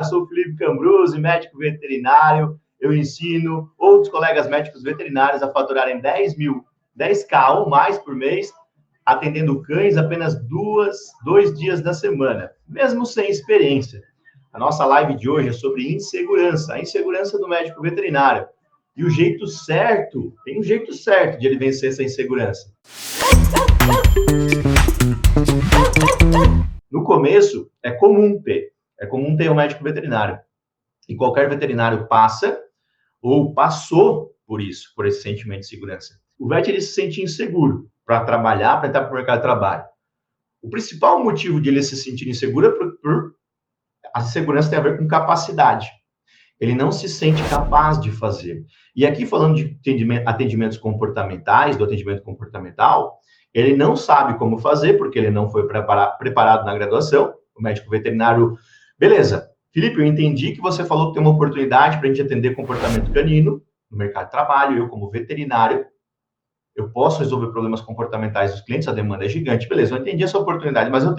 Eu sou o Felipe Cambruzzi, médico veterinário. Eu ensino outros colegas médicos veterinários a faturarem 10K ou mais por mês, atendendo cães apenas 2 dias da semana, mesmo sem experiência. A nossa live de hoje é sobre insegurança, a insegurança do médico veterinário. E o jeito certo, tem um jeito certo de ele vencer essa insegurança. No começo, é comum ter um médico veterinário. E qualquer veterinário passa ou passou por isso, por esse sentimento de segurança. O vet, ele se sente inseguro para trabalhar, para entrar para o mercado de trabalho. O principal motivo de ele se sentir inseguro é por a segurança tem a ver com capacidade. Ele não se sente capaz de fazer. E aqui, falando de atendimentos comportamentais, do atendimento comportamental, ele não sabe como fazer, porque ele não foi preparado na graduação. O médico veterinário, beleza, Felipe, eu entendi que você falou que tem uma oportunidade para a gente atender comportamento canino no mercado de trabalho. Eu, como veterinário, eu posso resolver problemas comportamentais dos clientes, a demanda é gigante. Beleza, eu entendi essa oportunidade, mas eu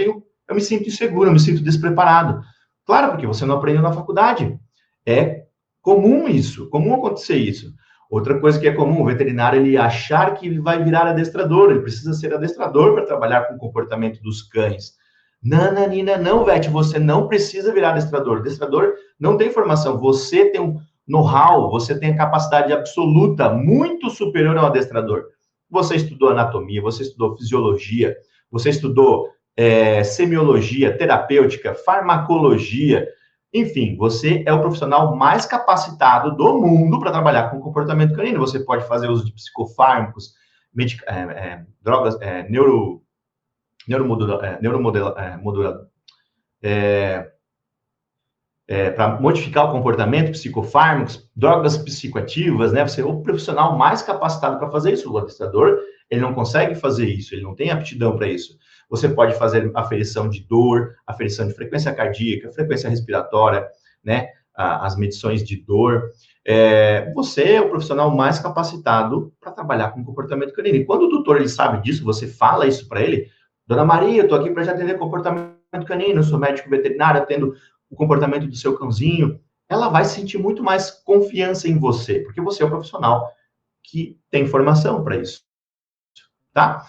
me sinto inseguro, eu me sinto despreparado. Claro, porque você não aprendeu na faculdade. É comum isso, comum acontecer isso. Outra coisa que é comum, o veterinário ele achar que ele vai virar adestrador, ele precisa ser adestrador para trabalhar com o comportamento dos cães. Nananina, não, Vete, você não precisa virar adestrador. Adestrador não tem formação, você tem um know-how, você tem a capacidade absoluta muito superior ao adestrador. Você estudou anatomia, você estudou fisiologia, você estudou semiologia, terapêutica, farmacologia. Enfim, você é o profissional mais capacitado do mundo para trabalhar com comportamento canino. Você pode fazer uso de psicofármacos, drogas, para modificar o comportamento, psicofármacos, drogas psicoativas, né? Você é o profissional mais capacitado para fazer isso. O adestrador, ele não consegue fazer isso, ele não tem aptidão para isso. Você pode fazer aferição de dor, aferição de frequência cardíaca, frequência respiratória, né? As medições de dor. Você é o profissional mais capacitado para trabalhar com comportamento canino. E quando o tutor ele sabe disso, você fala isso para ele, Dona Maria, eu estou aqui para já atender comportamento canino, eu sou médico veterinário, atendo o comportamento do seu cãozinho. Ela vai sentir muito mais confiança em você, porque você é o profissional que tem formação para isso, tá?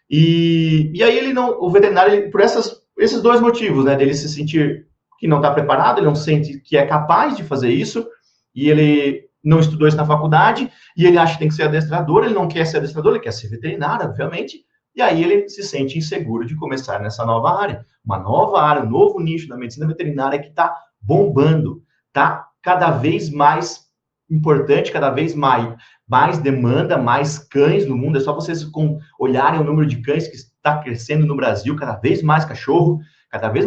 E aí o veterinário, por esses dois motivos, né, dele se sentir que não está preparado, ele não sente que é capaz de fazer isso, e ele não estudou isso na faculdade, e ele acha que tem que ser adestrador, ele não quer ser adestrador, ele quer ser veterinário, obviamente, e aí ele se sente inseguro de começar nessa nova área, uma nova área, um novo nicho da medicina veterinária que está bombando, está cada vez mais importante, cada vez mais demanda, mais cães no mundo. É só vocês olharem o número de cães que está crescendo no Brasil, cada vez mais cachorro, cada vez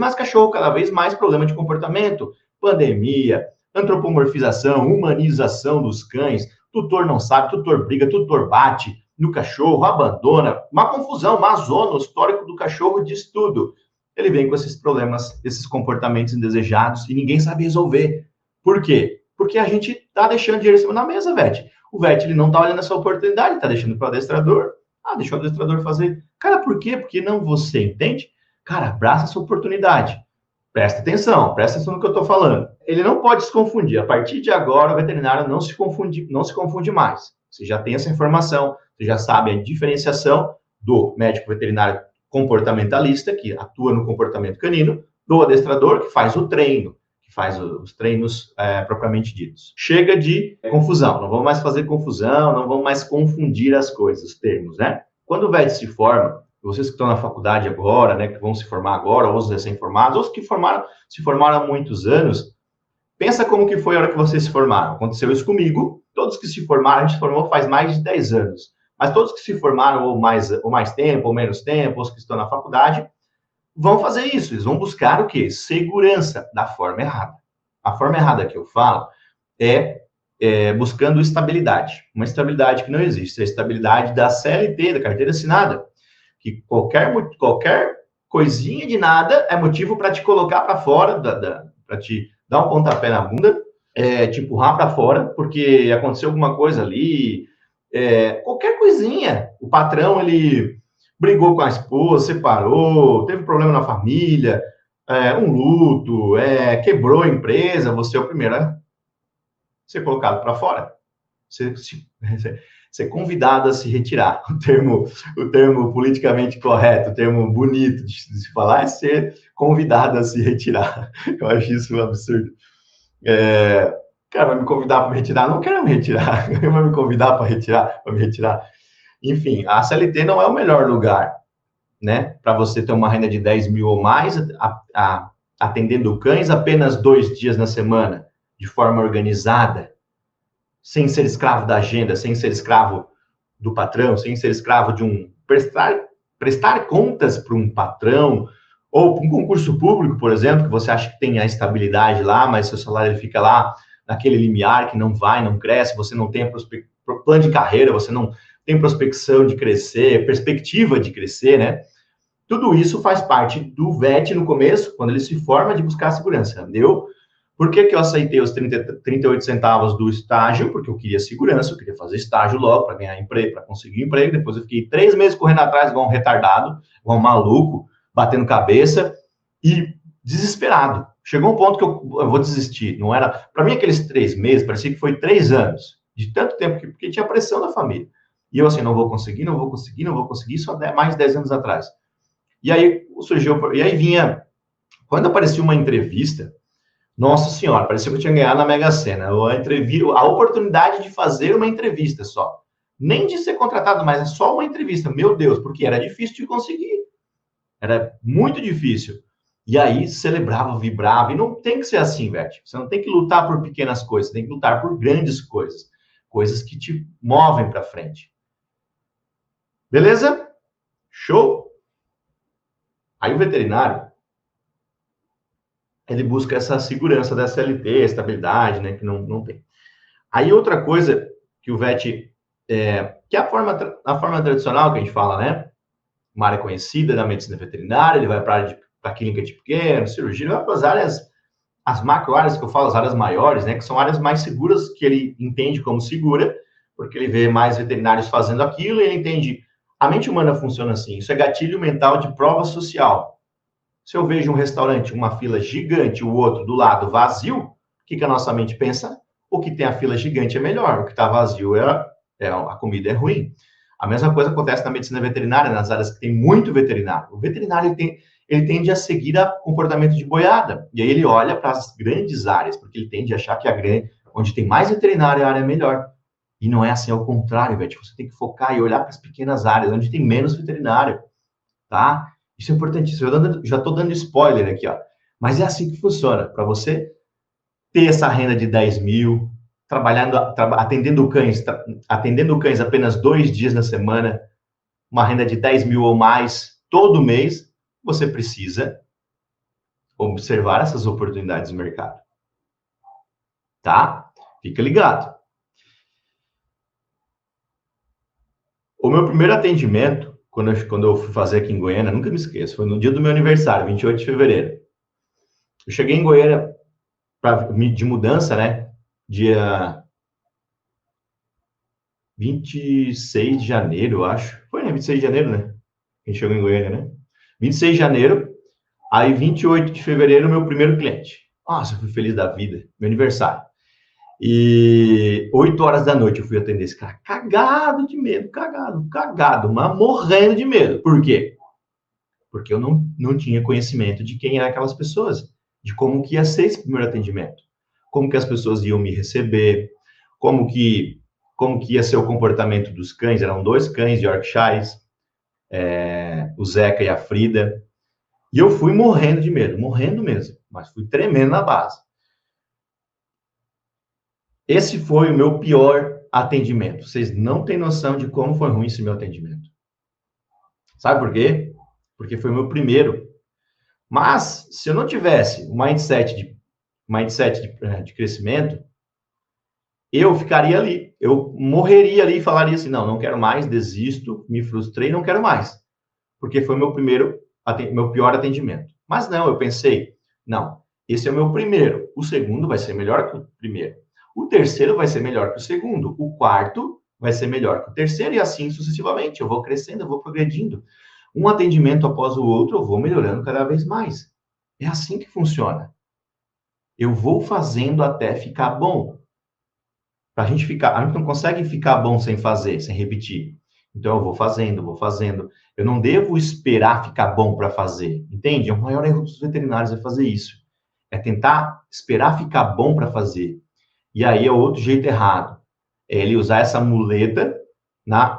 mais problema de comportamento, pandemia, antropomorfização, humanização dos cães, tutor não sabe, tutor briga, tutor bate no cachorro, abandona, uma confusão, uma zona, o histórico do cachorro diz tudo. Ele vem com esses problemas, esses comportamentos indesejados e ninguém sabe resolver. Por quê? Porque a gente está deixando dinheiro em cima da mesa, Vete. O Vete, ele não está olhando essa oportunidade, está deixando para o adestrador. Deixa o adestrador fazer. Cara, por quê? Porque não você, entende? Cara, abraça essa oportunidade. Presta atenção no que eu estou falando. Ele não pode se confundir. A partir de agora, o veterinário não se confunde mais. Você já tem essa informação, você já sabe a diferenciação do médico veterinário comportamentalista, que atua no comportamento canino, do adestrador, que faz o treino, que faz os treinos propriamente ditos. Chega de confusão, não vamos mais fazer confusão, não vamos mais confundir as coisas, os termos, né? Quando o VET se forma, vocês que estão na faculdade agora, né, que vão se formar agora, ou os recém-formados, ou os que se formaram há muitos anos, pensa como que foi a hora que vocês se formaram. Aconteceu isso comigo, todos que se formaram, a gente se formou faz mais de 10 anos, mas todos que se formaram ou mais tempo, ou menos tempo, os que estão na faculdade, vão fazer isso, eles vão buscar o quê? Segurança, da forma errada. A forma errada que eu falo é buscando estabilidade, uma estabilidade que não existe, a estabilidade da CLT, da carteira assinada, que qualquer coisinha de nada é motivo para te colocar para fora, para te dar um pontapé na bunda, te empurrar para fora, porque aconteceu alguma coisa ali, qualquer coisinha, o patrão, ele brigou com a esposa, separou, teve problema na família, um luto, quebrou a empresa, você é o primeiro a ser colocado para fora. Ser convidado a se retirar. O termo politicamente correto, o termo bonito de se falar é ser convidado a se retirar. Eu acho isso um absurdo. Cara, vai me convidar para me retirar? Não quero me retirar. Vai me convidar para retirar, para me retirar. Enfim, a CLT não é o melhor lugar, né? Para você ter uma renda de 10 mil ou mais, atendendo cães apenas 2 dias na semana, de forma organizada, sem ser escravo da agenda, sem ser escravo do patrão, sem ser escravo de prestar contas para um patrão, ou para um concurso público, por exemplo, que você acha que tem a estabilidade lá, mas seu salário fica lá naquele limiar que não vai, não cresce, você não tem plano de carreira, você não tem prospecção de crescer, perspectiva de crescer, né? Tudo isso faz parte do VET no começo, quando ele se forma, de buscar segurança. Por que eu aceitei os 38 centavos do estágio? Porque eu queria segurança, eu queria fazer estágio logo para ganhar emprego, para conseguir emprego. Depois eu fiquei 3 meses correndo atrás, igual um retardado, igual um maluco, batendo cabeça e desesperado. Chegou um ponto que eu vou desistir. Não era. Para mim, aqueles 3 meses, parecia que foi 3 anos, de tanto tempo, porque tinha pressão da família. E eu assim, não vou conseguir, isso há mais de 10 anos atrás. E aí vinha, quando aparecia uma entrevista, nossa senhora, parecia que eu tinha ganhado na Mega Sena. A oportunidade de fazer uma entrevista só. Nem de ser contratado, mas só uma entrevista. Meu Deus, porque era difícil de conseguir. Era muito difícil. E aí celebrava, vibrava. E não tem que ser assim, velho. Você não tem que lutar por pequenas coisas, você tem que lutar por grandes coisas. Coisas que te movem para frente. Beleza? Show? Aí o veterinário, ele busca essa segurança da CLT, estabilidade, né, que não tem. Aí outra coisa que o VET, que é a forma tradicional que a gente fala, né, uma área conhecida da medicina veterinária, ele vai para a clínica de pequeno, cirurgia, ele vai para as áreas, as macro áreas que eu falo, as áreas maiores, né, que são áreas mais seguras, que ele entende como segura, porque ele vê mais veterinários fazendo aquilo, e ele entende, a mente humana funciona assim, isso é gatilho mental de prova social. Se eu vejo um restaurante, uma fila gigante, o outro do lado vazio, o que a nossa mente pensa? O que tem a fila gigante é melhor, o que está vazio a comida é ruim. A mesma coisa acontece na medicina veterinária, nas áreas que tem muito veterinário. O veterinário ele tende a seguir o comportamento de boiada, e aí ele olha para as grandes áreas, porque ele tende a achar que onde tem mais veterinário, a área é melhor. E não é assim, ao contrário, velho. Você tem que focar e olhar para as pequenas áreas, onde tem menos veterinário, tá? Isso é importantíssimo. Eu já estou dando spoiler aqui, ó. Mas é assim que funciona. Para você ter essa renda de 10 mil, atendendo cães apenas 2 dias na semana, uma renda de 10 mil ou mais todo mês, você precisa observar essas oportunidades no mercado. Tá? Fica ligado. O meu primeiro atendimento, quando eu fui fazer aqui em Goiânia, nunca me esqueço, foi no dia do meu aniversário, 28 de fevereiro. Eu cheguei em Goiânia de mudança, né? Dia 26 de janeiro, eu acho. Foi, né? 26 de janeiro, né? A gente chegou em Goiânia, né? 26 de janeiro, aí 28 de fevereiro, meu primeiro cliente. Nossa, eu fui feliz da vida, meu aniversário. E 8 horas da noite eu fui atender esse cara, cagado de medo, cagado, mas morrendo de medo. Por quê? Porque eu não tinha conhecimento de quem eram aquelas pessoas, de como que ia ser esse primeiro atendimento, como que as pessoas iam me receber, como que ia ser o comportamento dos cães. Eram 2 cães de Yorkshires, o Zeca e a Frida, e eu fui morrendo de medo, morrendo mesmo, mas fui tremendo na base. Esse foi o meu pior atendimento. Vocês não têm noção de como foi ruim esse meu atendimento. Sabe por quê? Porque foi o meu primeiro. Mas, se eu não tivesse o mindset de crescimento, eu ficaria ali. Eu morreria ali e falaria assim, não quero mais, desisto, me frustrei, não quero mais. Porque foi meu pior atendimento. Mas não, eu pensei, não, esse é o meu primeiro. O segundo vai ser melhor que o primeiro. O terceiro vai ser melhor que o segundo. O quarto vai ser melhor que o terceiro, e assim sucessivamente. Eu vou crescendo, eu vou progredindo. Um atendimento após o outro, eu vou melhorando cada vez mais. É assim que funciona. Eu vou fazendo até ficar bom. A gente não consegue ficar bom sem fazer, sem repetir. Então eu vou fazendo, vou fazendo. Eu não devo esperar ficar bom para fazer, entende? É o maior erro dos veterinários é fazer isso. É tentar esperar ficar bom para fazer. E aí é outro jeito errado. É ele usar essa muleta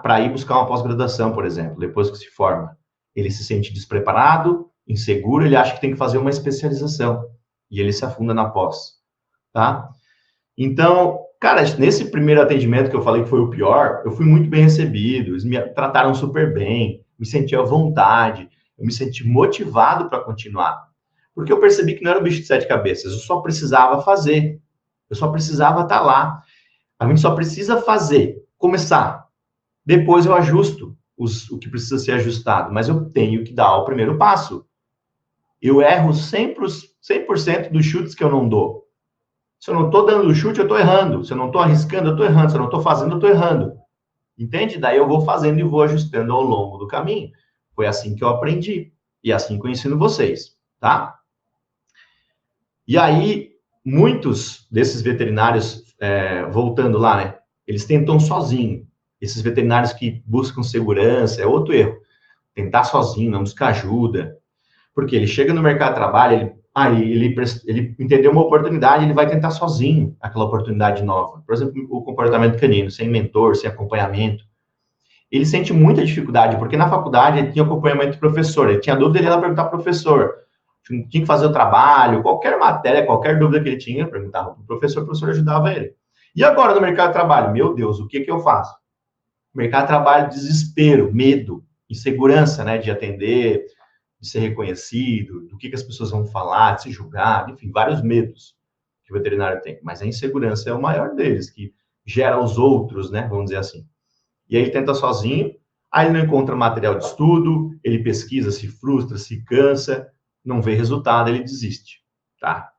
para ir buscar uma pós-graduação, por exemplo, depois que se forma. Ele se sente despreparado, inseguro, ele acha que tem que fazer uma especialização. E ele se afunda na pós, tá? Então, cara, nesse primeiro atendimento que eu falei que foi o pior, eu fui muito bem recebido, eles me trataram super bem, me senti à vontade, eu me senti motivado para continuar. Porque eu percebi que não era o bicho de sete cabeças, eu só precisava fazer, eu só precisava estar lá. A gente só precisa fazer, começar. Depois eu ajusto o que precisa ser ajustado, mas eu tenho que dar o primeiro passo. Eu erro 100% dos chutes que eu não dou. Se eu não estou dando o chute, eu estou errando. Se eu não estou arriscando, eu estou errando. Se eu não estou fazendo, eu estou errando. Entende? Daí eu vou fazendo e vou ajustando ao longo do caminho. Foi assim que eu aprendi. E é assim que eu ensino vocês, tá? E aí, muitos desses veterinários, voltando lá, né? Eles tentam sozinho. Esses veterinários que buscam segurança, é outro erro. Tentar sozinho, não buscar ajuda. Porque ele chega no mercado de trabalho, ele entendeu uma oportunidade, ele vai tentar sozinho aquela oportunidade nova. Por exemplo, o comportamento canino, sem mentor, sem acompanhamento. Ele sente muita dificuldade, porque na faculdade ele tinha acompanhamento do professor, ele tinha dúvida, ele ia lá perguntar ao professor. Tinha que fazer o trabalho, qualquer matéria, qualquer dúvida que ele tinha, perguntava para o professor ajudava ele. E agora no mercado de trabalho? Meu Deus, o que eu faço? Mercado de trabalho, desespero, medo, insegurança, né, de atender, de ser reconhecido, do que as pessoas vão falar, de se julgar, enfim, vários medos que o veterinário tem. Mas a insegurança é o maior deles, que gera os outros, né, vamos dizer assim. E aí ele tenta sozinho, aí ele não encontra material de estudo, ele pesquisa, se frustra, se cansa, não vê resultado, ele desiste, tá?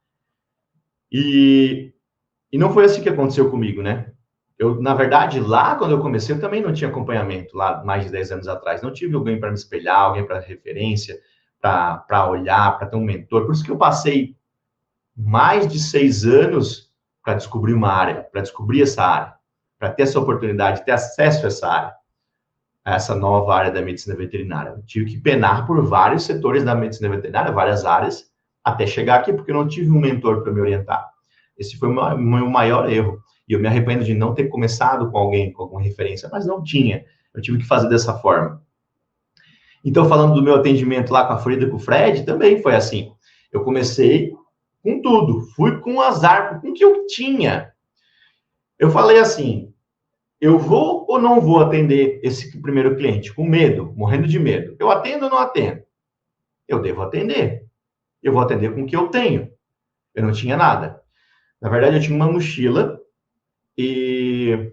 E não foi assim que aconteceu comigo, né? Na verdade, lá quando eu comecei, eu também não tinha acompanhamento, lá mais de 10 anos atrás. Não tive alguém para me espelhar, alguém para referência, para olhar, para ter um mentor. Por isso que eu passei mais de 6 anos para descobrir uma área, para descobrir essa área, para ter essa oportunidade, ter acesso a essa área, a essa nova área da medicina veterinária. Eu tive que penar por vários setores da medicina veterinária, várias áreas, até chegar aqui, porque eu não tive um mentor para me orientar. Esse foi o meu maior erro. E eu me arrependo de não ter começado com alguém, com alguma referência, mas não tinha. Eu tive que fazer dessa forma. Então, falando do meu atendimento lá com a Frida e com o Fred, também foi assim. Eu comecei com tudo, fui com azar, com o que eu tinha. Eu falei assim, eu vou ou não vou atender esse primeiro cliente? Com medo, morrendo de medo. Eu atendo ou não atendo? Eu devo atender. Eu vou atender com o que eu tenho. Eu não tinha nada. Na verdade, eu tinha uma mochila e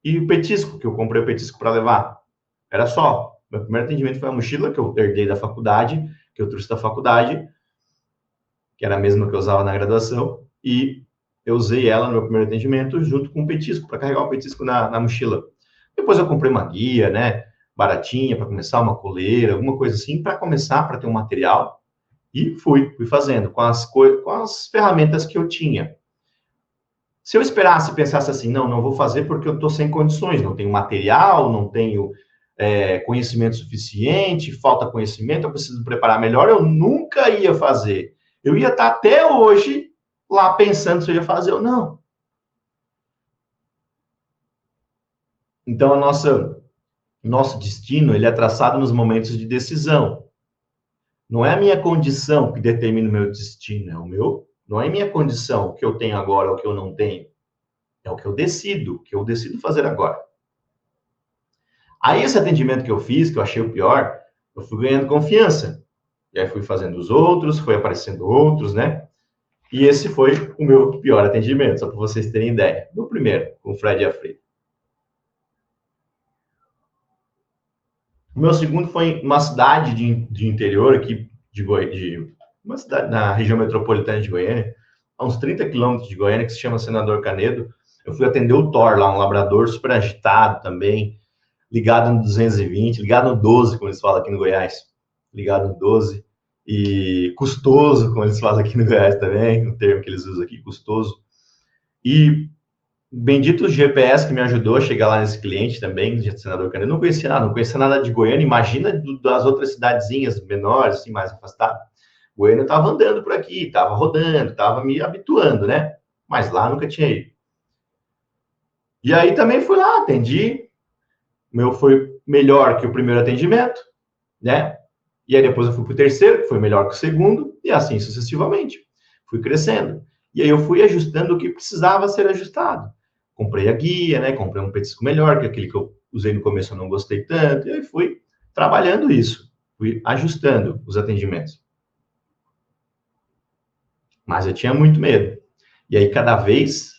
o petisco, que eu comprei o petisco para levar. Era só. Meu primeiro atendimento foi a mochila que eu herdei da faculdade, que eu trouxe da faculdade, que era a mesma que eu usava na graduação, e eu usei ela no meu primeiro atendimento junto com o petisco, para carregar o petisco na mochila. Depois eu comprei uma guia, né, baratinha, para começar, uma coleira, alguma coisa assim, para começar, para ter um material, e fui fazendo com as ferramentas que eu tinha. Se eu esperasse e pensasse assim, não vou fazer porque eu estou sem condições, não tenho material, não tenho conhecimento suficiente, falta conhecimento, eu preciso preparar melhor, eu nunca ia fazer. Eu ia estar até hoje lá pensando se eu ia fazer ou não. Então, nosso destino, ele é traçado nos momentos de decisão. Não é a minha condição que determina o meu destino, não é a minha condição, o que eu tenho agora, o que eu não tenho. É o que eu decido fazer agora. Aí, esse atendimento que eu fiz, que eu achei o pior, eu fui ganhando confiança. E aí fui fazendo os outros, foi aparecendo outros, né? E esse foi o meu pior atendimento, só para vocês terem ideia. No primeiro, com o Fred e a Frida. O meu segundo foi em uma cidade de interior aqui, uma cidade na região metropolitana de Goiânia, a uns 30 quilômetros de Goiânia, que se chama Senador Canedo. Eu fui atender o Thor lá, um labrador super agitado também, ligado no 220, ligado no 12, como eles falam aqui no Goiás, ligado no 12. e custoso, como eles falam aqui no Goiás também, o termo que eles usam aqui, custoso. E bendito o GPS que me ajudou a chegar lá nesse cliente também, de Senador Canedo. Eu não conhecia nada de Goiânia, imagina das outras cidadezinhas menores, assim, mais afastadas. Goiânia estava andando por aqui, estava rodando, estava me habituando, né? Mas lá nunca tinha ido. E aí também fui lá, atendi. O meu foi melhor que o primeiro atendimento, né? E aí depois eu fui para o terceiro, que foi melhor que o segundo, e assim sucessivamente. Fui crescendo. E aí eu fui ajustando o que precisava ser ajustado. Comprei a guia, né? Comprei um petisco melhor, que aquele que eu usei no começo eu não gostei tanto, e aí fui trabalhando isso. Fui ajustando os atendimentos. Mas eu tinha muito medo. E aí cada vez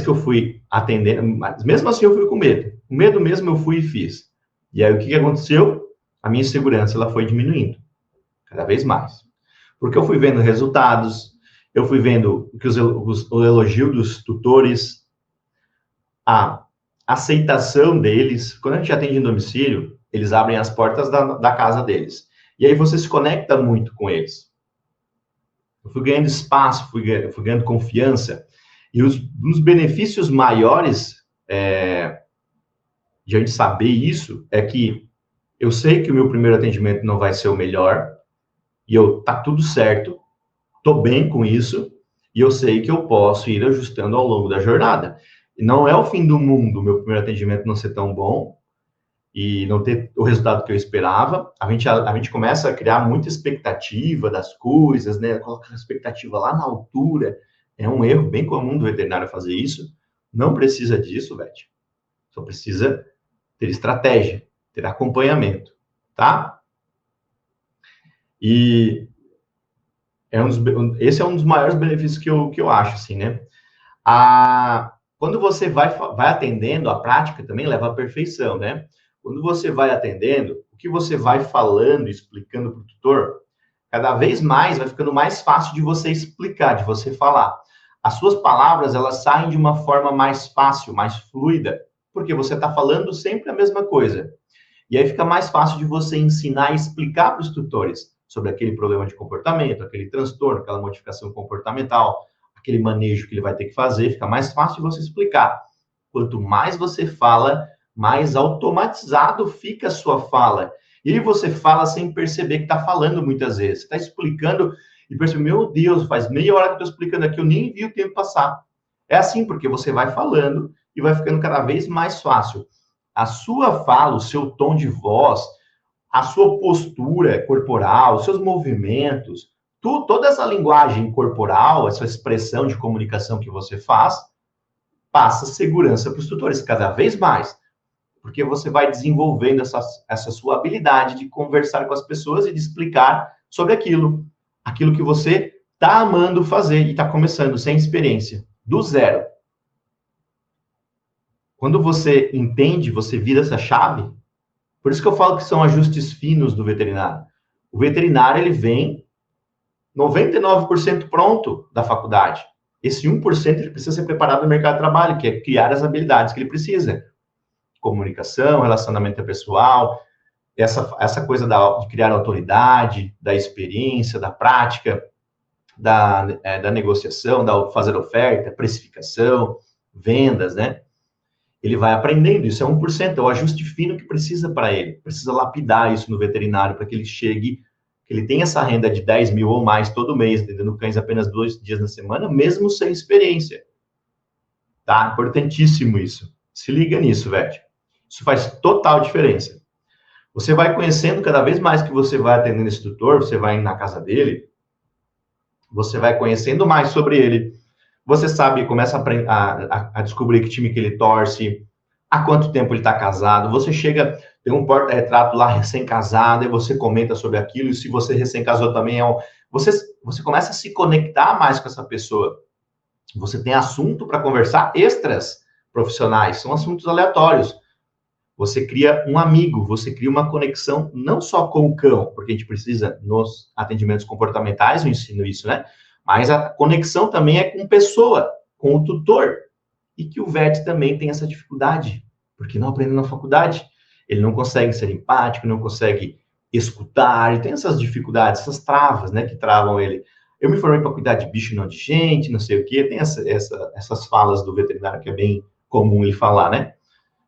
que eu fui atendendo, mas mesmo assim eu fui com medo. O medo mesmo eu fui e fiz. E aí o que aconteceu? A minha segurança ela foi diminuindo cada vez mais. Porque eu fui vendo resultados, eu fui vendo que o elogio dos tutores, a aceitação deles. Quando a gente atende em domicílio, eles abrem as portas da casa deles. E aí você se conecta muito com eles. Eu fui ganhando espaço, fui ganhando confiança. E um dos benefícios maiores de a gente saber isso é que eu sei que o meu primeiro atendimento não vai ser o melhor, e tá tudo certo, tô bem com isso, e eu sei que eu posso ir ajustando ao longo da jornada. E não é o fim do mundo o meu primeiro atendimento não ser tão bom e não ter o resultado que eu esperava. A gente começa a criar muita expectativa das coisas, né? Colocar a expectativa lá na altura. É um erro bem comum do veterinário fazer isso. Não precisa disso, Beth. Só precisa ter estratégia, ter acompanhamento, tá? E esse é um dos maiores benefícios que eu acho, assim, né? Quando você vai atendendo, a prática também leva à perfeição, né? Quando você vai atendendo, o que você vai falando, explicando para o tutor, cada vez mais vai ficando mais fácil de você explicar, de você falar. As suas palavras, elas saem de uma forma mais fácil, mais fluida, porque você está falando sempre a mesma coisa. E aí fica mais fácil de você ensinar e explicar para os tutores sobre aquele problema de comportamento, aquele transtorno, aquela modificação comportamental, aquele manejo que ele vai ter que fazer, fica mais fácil de você explicar. Quanto mais você fala, mais automatizado fica a sua fala. E você fala sem perceber que está falando muitas vezes. Você está explicando e percebe, meu Deus, faz meia hora que eu estou explicando aqui, eu nem vi o tempo passar. É assim, porque você vai falando e vai ficando cada vez mais fácil. A sua fala, o seu tom de voz, a sua postura corporal, os seus movimentos, toda essa linguagem corporal, essa expressão de comunicação que você faz, passa segurança para os tutores cada vez mais, porque você vai desenvolvendo essa sua habilidade de conversar com as pessoas e de explicar sobre aquilo que você está amando fazer e está começando sem experiência, do zero. Quando você entende, você vira essa chave. Por isso que eu falo que são ajustes finos do veterinário. O veterinário, ele vem 99% pronto da faculdade. Esse 1% ele precisa ser preparado no mercado de trabalho, que é criar as habilidades que ele precisa. Comunicação, relacionamento pessoal, essa coisa de criar autoridade, da experiência, da prática, da negociação, da fazer oferta, precificação, vendas, né? Ele vai aprendendo, isso é 1%, é o ajuste fino que precisa para ele. Precisa lapidar isso no veterinário para que ele chegue, que ele tenha essa renda de 10 mil ou mais todo mês, atendendo cães apenas 2 dias na semana, mesmo sem experiência. Tá? Importantíssimo isso. Se liga nisso, velho. Isso faz total diferença. Você vai conhecendo cada vez mais que você vai atendendo esse tutor, você vai na casa dele, você vai conhecendo mais sobre ele, você sabe, começa a descobrir que time que ele torce, há quanto tempo ele está casado, você chega, tem um porta-retrato lá recém-casado, e você comenta sobre aquilo, e se você recém-casou também, você começa a se conectar mais com essa pessoa. Você tem assunto para conversar extras profissionais, são assuntos aleatórios. Você cria um amigo, você cria uma conexão não só com o cão, porque a gente precisa, nos atendimentos comportamentais, eu ensino isso, né? Mas a conexão também é com pessoa, com o tutor. E que o VET também tem essa dificuldade, porque não aprende na faculdade. Ele não consegue ser empático, não consegue escutar, ele tem essas dificuldades, essas travas, né, que travam ele. Eu me formei para cuidar de bicho, não de gente, não sei o quê, tem essas falas do veterinário que é bem comum ele falar, né?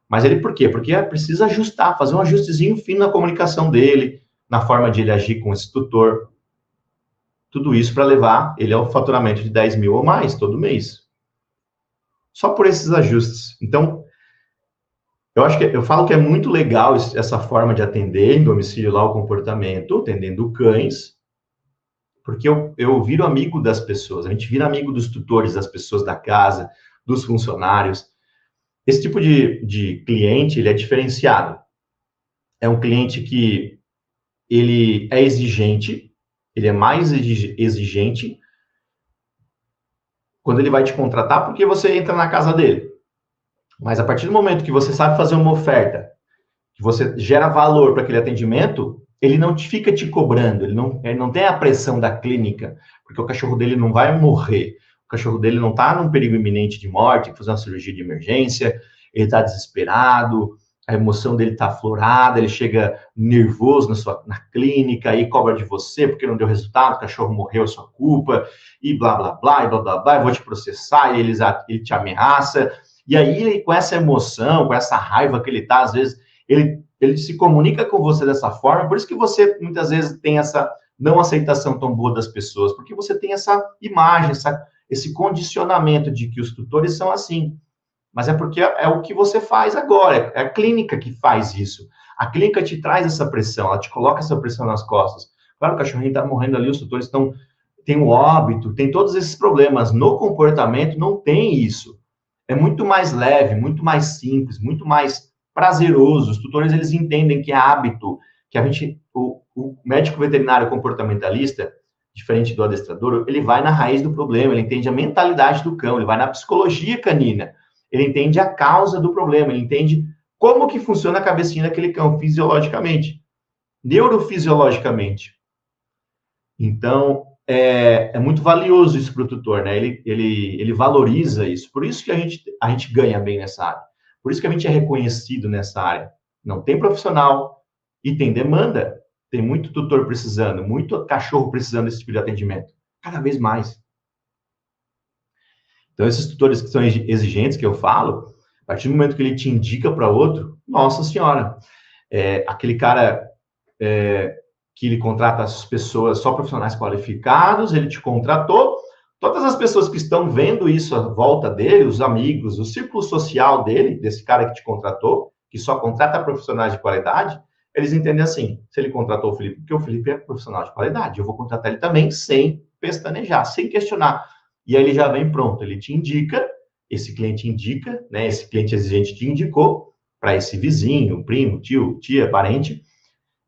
Mas ele por quê? Porque precisa ajustar, fazer um ajustezinho fino na comunicação dele, na forma de ele agir com esse tutor. Tudo isso para levar ele ao faturamento de 10 mil ou mais todo mês. Só por esses ajustes. Então, eu falo que é muito legal essa forma de atender em domicílio lá o comportamento, atendendo cães, porque eu viro amigo das pessoas, a gente vira amigo dos tutores, das pessoas da casa, dos funcionários. Esse tipo de cliente, ele é diferenciado. É um cliente que ele é exigente, ele é mais exigente quando ele vai te contratar, porque você entra na casa dele. Mas a partir do momento que você sabe fazer uma oferta, que você gera valor para aquele atendimento, ele não fica te cobrando, ele não tem a pressão da clínica, porque o cachorro dele não vai morrer, o cachorro dele não está num perigo iminente de morte, tem que fazer uma cirurgia de emergência, ele está desesperado, a emoção dele está aflorada, ele chega nervoso na clínica, aí cobra de você porque não deu resultado, o cachorro morreu, é sua culpa, e blá, blá, blá, e blá, blá, blá, eu vou te processar, e ele te ameaça, e aí, com essa emoção, com essa raiva que ele está, às vezes, ele se comunica com você dessa forma, por isso que você, muitas vezes, tem essa não aceitação tão boa das pessoas, porque você tem essa imagem, esse condicionamento de que os tutores são assim. Mas é porque é o que você faz agora, é a clínica que faz isso. A clínica te traz essa pressão, ela te coloca essa pressão nas costas. Claro, o cachorrinho está morrendo ali, os tutores tem o óbito, tem todos esses problemas. No comportamento não tem isso. É muito mais leve, muito mais simples, muito mais prazeroso. Os tutores, eles entendem que é hábito, que o médico veterinário comportamentalista, diferente do adestrador, ele vai na raiz do problema, ele entende a mentalidade do cão, ele vai na psicologia canina, ele entende a causa do problema, ele entende como que funciona a cabecinha daquele cão fisiologicamente, neurofisiologicamente. Então, é muito valioso isso para o tutor, né? Ele valoriza isso. Por isso que a gente ganha bem nessa área. Por isso que a gente é reconhecido nessa área. Não tem profissional e tem demanda. Tem muito tutor precisando, muito cachorro precisando desse tipo de atendimento. Cada vez mais. Então, esses tutores que são exigentes, que eu falo, a partir do momento que ele te indica para outro, nossa senhora, aquele cara que ele contrata as pessoas, só profissionais qualificados, ele te contratou, todas as pessoas que estão vendo isso à volta dele, os amigos, o círculo social dele, desse cara que te contratou, que só contrata profissionais de qualidade, eles entendem assim, se ele contratou o Felipe, porque o Felipe é profissional de qualidade, eu vou contratar ele também sem pestanejar, sem questionar. E aí ele já vem pronto, ele te indica, esse cliente indica, né, esse cliente exigente te indicou para esse vizinho, primo, tio, tia, parente,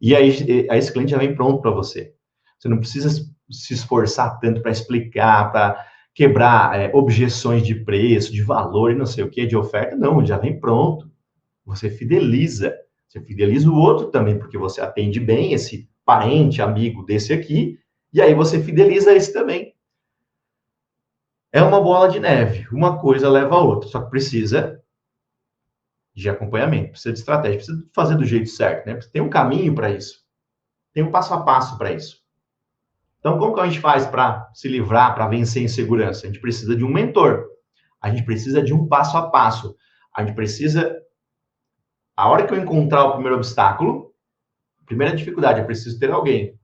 e aí esse cliente já vem pronto para você. Você não precisa se esforçar tanto para explicar, para quebrar objeções de preço, de valor e não sei o que, de oferta. Não, ele já vem pronto. Você fideliza. Você fideliza o outro também, porque você atende bem esse parente, amigo desse aqui, e aí você fideliza esse também. É uma bola de neve. Uma coisa leva a outra, só que precisa de acompanhamento, precisa de estratégia, precisa fazer do jeito certo, né? Tem um caminho para isso, tem um passo a passo para isso. Então, como que a gente faz para se livrar, para vencer a insegurança? A gente precisa de um mentor, a gente precisa de um passo a passo, a gente precisa, a hora que eu encontrar o primeiro obstáculo, a primeira dificuldade, eu preciso ter alguém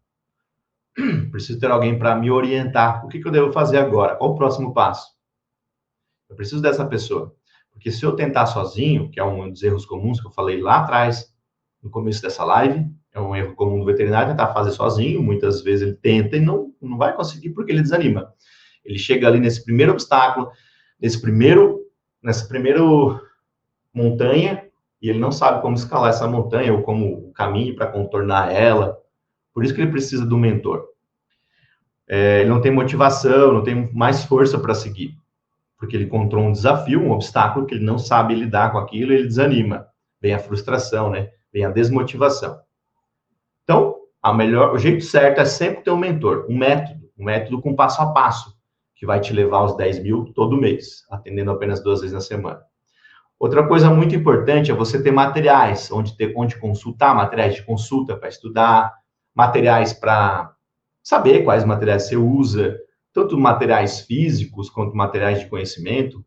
para me orientar, o que eu devo fazer agora, qual o próximo passo? Eu preciso dessa pessoa. Porque se eu tentar sozinho, que é um dos erros comuns que eu falei lá atrás, no começo dessa live, é um erro comum do veterinário tentar fazer sozinho, muitas vezes ele tenta e não vai conseguir porque ele desanima. Ele chega ali nesse primeiro obstáculo, nessa primeira montanha, e ele não sabe como escalar essa montanha ou como o caminho para contornar ela. Por isso que ele precisa do mentor. Ele não tem motivação, não tem mais força para seguir. Porque ele encontrou um desafio, um obstáculo que ele não sabe lidar com aquilo, e ele desanima. Vem a frustração, né? Vem a desmotivação. Então, o jeito certo é sempre ter um mentor, um método com passo a passo, que vai te levar aos 10 mil todo mês, atendendo apenas 2 vezes na semana. Outra coisa muito importante é você ter materiais, onde consultar, materiais de consulta para estudar, materiais para saber quais materiais você usa, tanto materiais físicos quanto materiais de conhecimento.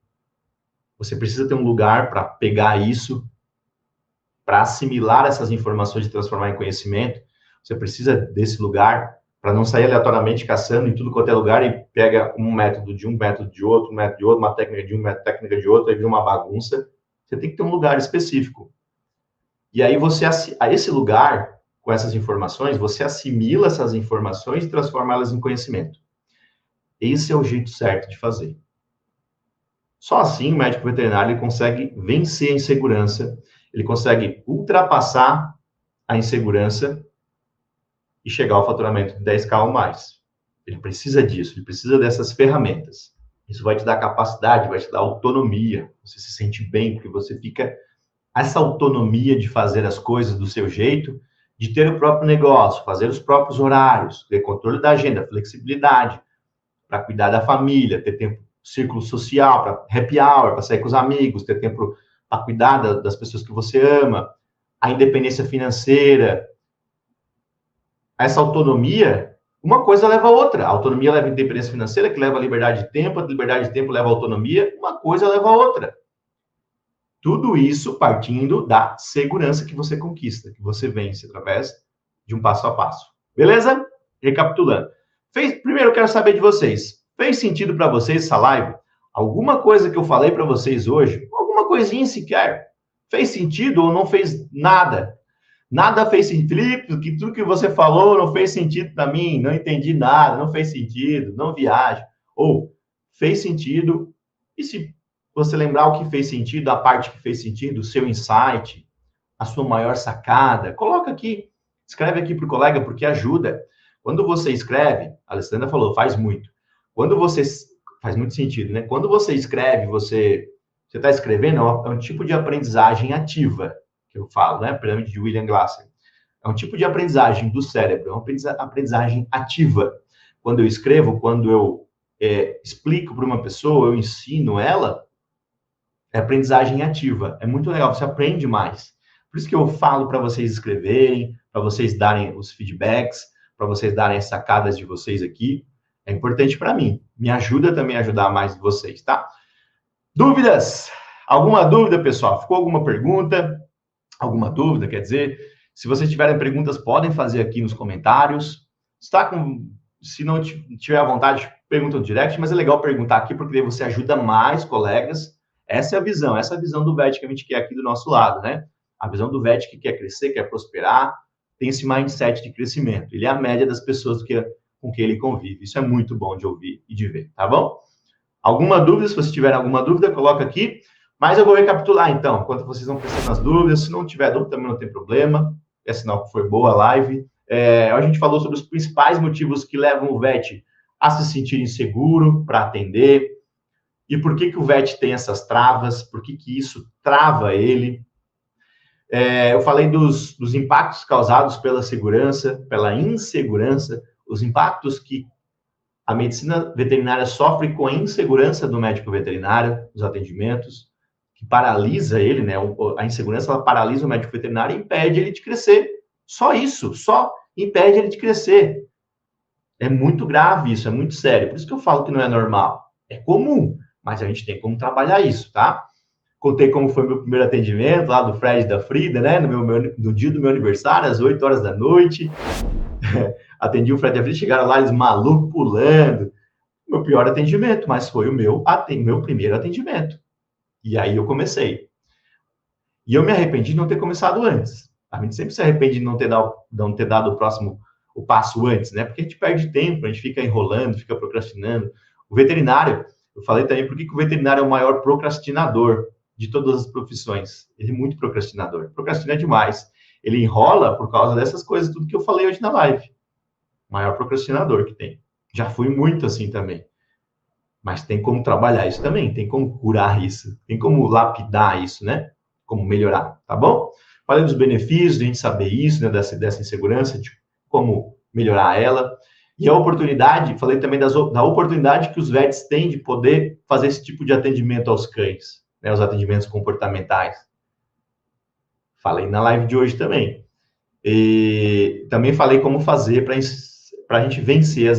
Você precisa ter um lugar para pegar isso, para assimilar essas informações e transformar em conhecimento. Você precisa desse lugar para não sair aleatoriamente caçando em tudo quanto é lugar e pega um método de um, método de outro, um método de outro, uma técnica de um, uma técnica de outro, aí vira uma bagunça. Você tem que ter um lugar específico. E aí a esse lugar, com essas informações, você assimila essas informações e transforma elas em conhecimento. Esse é o jeito certo de fazer. Só assim o médico veterinário ele consegue vencer a insegurança, ele consegue ultrapassar a insegurança e chegar ao faturamento de 10K ou mais. Ele precisa disso, ele precisa dessas ferramentas. Isso vai te dar capacidade, vai te dar autonomia. Você se sente bem, porque você fica... Essa autonomia de fazer as coisas do seu jeito, de ter o próprio negócio, fazer os próprios horários, ter controle da agenda, flexibilidade, para cuidar da família, ter tempo, círculo social, para happy hour, para sair com os amigos, ter tempo para cuidar das pessoas que você ama, a independência financeira. Essa autonomia, uma coisa leva a outra. A autonomia leva a independência financeira, que leva a liberdade de tempo leva a autonomia, uma coisa leva a outra. Tudo isso partindo da segurança que você conquista, que você vence através de um passo a passo. Beleza? Recapitulando. Primeiro, eu quero saber de vocês. Fez sentido para vocês essa live? Alguma coisa que eu falei para vocês hoje, alguma coisinha sequer, fez sentido ou não fez nada? Nada fez sentido. Felipe, que tudo que você falou não fez sentido para mim, não entendi nada, não fez sentido, não viaja. Ou fez sentido, e se você lembrar o que fez sentido, a parte que fez sentido, o seu insight, a sua maior sacada, coloca aqui, escreve aqui para o colega, porque ajuda. Quando você escreve, a Alessandra falou, faz muito. Quando você... Faz muito sentido, né? Quando você escreve, você está escrevendo, é um tipo de aprendizagem ativa, que eu falo, né? Pirâmide de William Glasser. É um tipo de aprendizagem do cérebro, é uma aprendizagem ativa. Quando eu escrevo, quando eu explico para uma pessoa, eu ensino ela, é aprendizagem ativa. É muito legal, você aprende mais. Por isso que eu falo para vocês escreverem, para vocês darem os feedbacks, para vocês darem as sacadas de vocês aqui. É importante para mim. Me ajuda também a ajudar mais vocês, tá? Dúvidas? Alguma dúvida, pessoal? Ficou alguma pergunta? Alguma dúvida, quer dizer? Se vocês tiverem perguntas, podem fazer aqui nos comentários. Se não tiver à vontade, pergunta no direct, mas é legal perguntar aqui, porque daí você ajuda mais colegas. Essa é a visão do VET que a gente quer aqui do nosso lado, né? A visão do VET que quer crescer, quer prosperar, tem esse mindset de crescimento. Ele é a média das pessoas com quem ele convive. Isso é muito bom de ouvir e de ver, tá bom? Alguma dúvida? Se vocês tiverem alguma dúvida, coloca aqui. Mas eu vou recapitular, então, enquanto vocês vão pensando nas dúvidas. Se não tiver dúvida, também não tem problema. É sinal que foi boa a live. A gente falou sobre os principais motivos que levam o VET a se sentir inseguro para atender. E por que o VET tem essas travas? Por que isso trava ele? Eu falei dos impactos causados pela segurança, pela insegurança, os impactos que a medicina veterinária sofre com a insegurança do médico veterinário, os atendimentos, que paralisa ele, né? A insegurança, ela paralisa o médico veterinário e impede ele de crescer. Só isso, só impede ele de crescer. É muito grave isso, é muito sério. Por isso que eu falo que não é normal. É comum, mas a gente tem como trabalhar isso, tá? Contei como foi meu primeiro atendimento lá do Fred e da Frida, né? No dia do meu aniversário, às 8 horas da noite. Atendi o Fred e a Frida, chegaram lá, eles malucos, pulando. Meu pior atendimento, mas foi o meu primeiro atendimento. E aí eu comecei. E eu me arrependi de não ter começado antes. A gente sempre se arrepende de não ter dado o passo antes, né? Porque a gente perde tempo, a gente fica enrolando, fica procrastinando. O veterinário, eu falei também por que o veterinário é o maior procrastinador de todas as profissões. Ele é muito procrastinador. Procrastina demais. Ele enrola por causa dessas coisas, tudo que eu falei hoje na live. Maior procrastinador que tem. Já fui muito assim também. Mas tem como trabalhar isso também, tem como curar isso, tem como lapidar isso, né? Como melhorar, tá bom? Falei dos benefícios, de a gente saber isso, né? Dessa insegurança, de como melhorar ela. E a oportunidade, falei também da oportunidade que os VETs têm de poder fazer esse tipo de atendimento aos cães, né, os atendimentos comportamentais. Falei na live de hoje também. E também falei como fazer para a gente vencer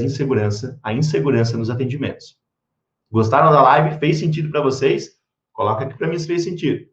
a insegurança nos atendimentos. Gostaram da live? Fez sentido para vocês? Coloca aqui para mim se fez sentido.